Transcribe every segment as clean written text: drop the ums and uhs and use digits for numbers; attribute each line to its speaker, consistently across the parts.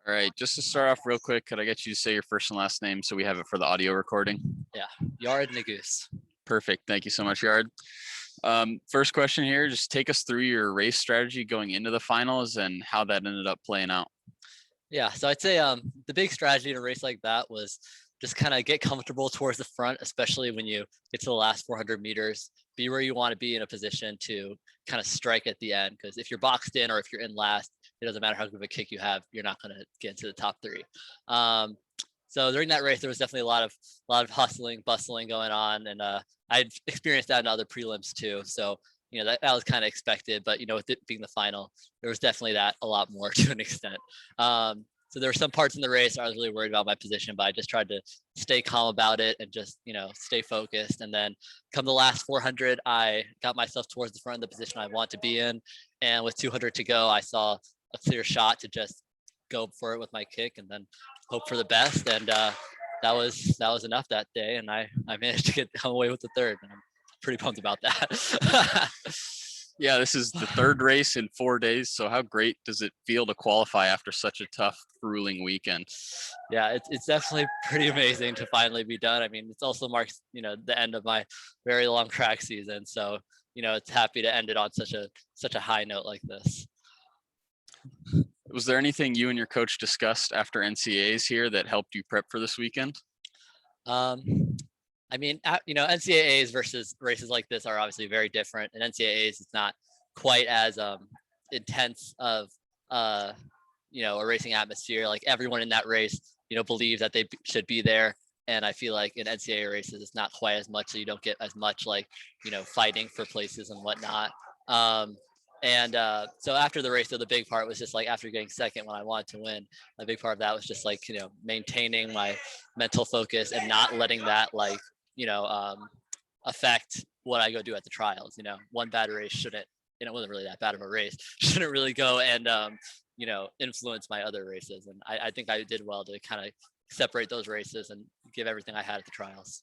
Speaker 1: All right, just to start off real quick, could I get you to say your first and last name so we have it for the audio recording?
Speaker 2: Yeah, Yared Nuguse.
Speaker 1: Perfect. Thank you so much, Yared. First question here, just take us through your race strategy going into the finals and how that ended up playing out.
Speaker 2: Yeah, so I'd say the big strategy in a race like that was just kind of get comfortable towards the front, especially when you get to the last 400 meters. Be where you want to be in a position to kind of strike at the end. Because if you're boxed in or if you're in last, it doesn't matter how good of a kick you have, you're not going to get into the top three. So during that race, there was definitely a lot of hustling, bustling going on, and I'd experienced that in other prelims too. So that was kind of expected, but with it being the final, there was definitely that a lot more to an extent. So there were some parts in the race I was really worried about my position, but I just tried to stay calm about it and just stay focused. And then come the last 400, I got myself towards the front of the position I want to be in, and with 200 to go, I saw a clear shot to just go for it with my kick and then hope for the best. And that was enough that day, and I managed to come away with the third. And I'm pretty pumped about that.
Speaker 1: Yeah, this is the third race in 4 days. So how great does it feel to qualify after such a tough, grueling weekend?
Speaker 2: Yeah, it's definitely pretty amazing to finally be done. I mean, it's also marks, the end of my very long track season. So, it's happy to end it on such a high note like this.
Speaker 1: Was there anything you and your coach discussed after NCAAs here that helped you prep for this weekend?
Speaker 2: I mean, NCAAs versus races like this are obviously very different. And NCAAs, it's not quite as intense of a racing atmosphere. Like everyone in that race, believes that they should be there. And I feel like in NCAA races, it's not quite as much. So you don't get as much fighting for places and whatnot. So after the race, though, the big part was just after getting second when I wanted to win, a big part of that was just maintaining my mental focus and not letting that affect what I go do at the trials. One bad race shouldn't, and it wasn't really that bad of a race, shouldn't really go and, influence my other races. And I think I did well to kind of separate those races and give everything I had at the trials.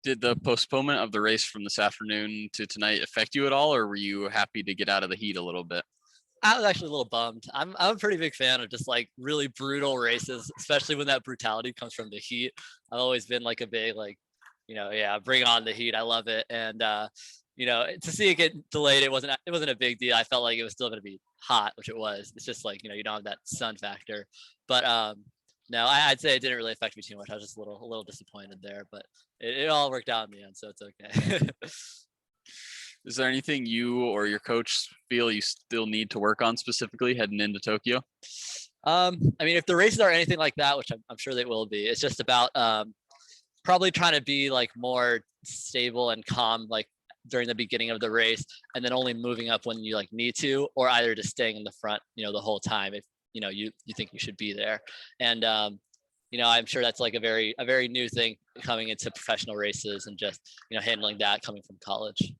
Speaker 1: Did the postponement of the race from this afternoon to tonight affect you at all, or were you happy to get out of the heat a little bit?
Speaker 2: I was actually a little bummed. I'm a pretty big fan of just really brutal races, especially when that brutality comes from the heat. I've always been a big bring on the heat. I love it. And to see it get delayed, it wasn't a big deal. I felt like it was still going to be hot, which it was. It's just you don't have that sun factor. But no, I'd say it didn't really affect me too much. I was just a little disappointed there, but it all worked out in the end, so it's okay.
Speaker 1: Is there anything you or your coach feel you still need to work on specifically heading into Tokyo?
Speaker 2: I mean, if the races are anything like that, which I'm sure they will be, it's just about probably trying to be more stable and calm during the beginning of the race, and then only moving up when you need to, or either just staying in the front the whole time if you think you should be there. And I'm sure that's a very new thing coming into professional races, and just handling that coming from college.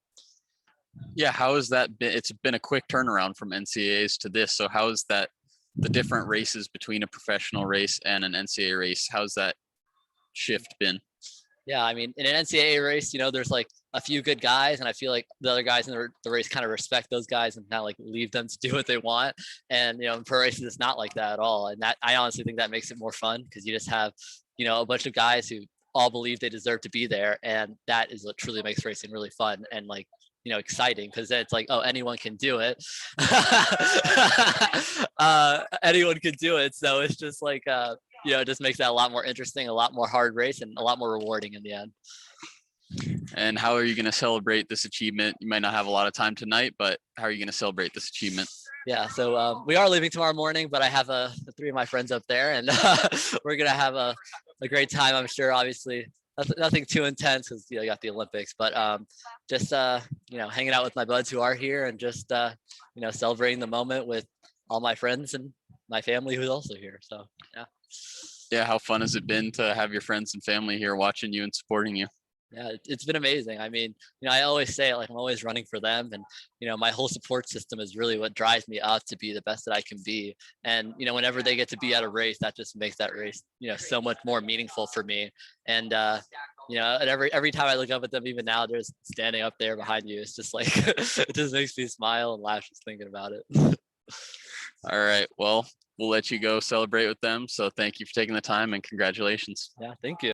Speaker 1: Yeah, how has that been? It's been a quick turnaround from NCAAs to this. So how is that, the different races between a professional race and an NCAA race, how's that shift been?
Speaker 2: Yeah, I mean, in an NCAA race, there's a few good guys, and I feel like the other guys in the race kind of respect those guys and kind of leave them to do what they want. And in pro races, it's not like that at all. And that, I honestly think that makes it more fun, because you just have a bunch of guys who all believe they deserve to be there, and that is what truly makes racing really fun and exciting, because it's oh, anyone can do it. Anyone can do it. So it's just it just makes that a lot more interesting, a lot more hard race, and a lot more rewarding in the end.
Speaker 1: And how are you going to celebrate this achievement? You might not have a lot of time tonight, but how are you going to celebrate this achievement?
Speaker 2: Yeah, so we are leaving tomorrow morning, but I have three of my friends up there, and we're going to have a great time, I'm sure. Obviously, nothing too intense, because you got the Olympics, but just hanging out with my buds who are here, and just celebrating the moment with all my friends and my family who's also here. So
Speaker 1: yeah, how fun has it been to have your friends and family here watching you and supporting you?
Speaker 2: Yeah, it's been amazing. I mean, I always say it, I'm always running for them, and my whole support system is really what drives me up to be the best that I can be. And whenever they get to be at a race, that just makes that race so much more meaningful for me. And and every time I look up at them, even now, they're standing up there behind you. It's just it just makes me smile and laugh just thinking about it.
Speaker 1: All right. Well, we'll let you go celebrate with them. So thank you for taking the time and congratulations.
Speaker 2: Yeah, thank you.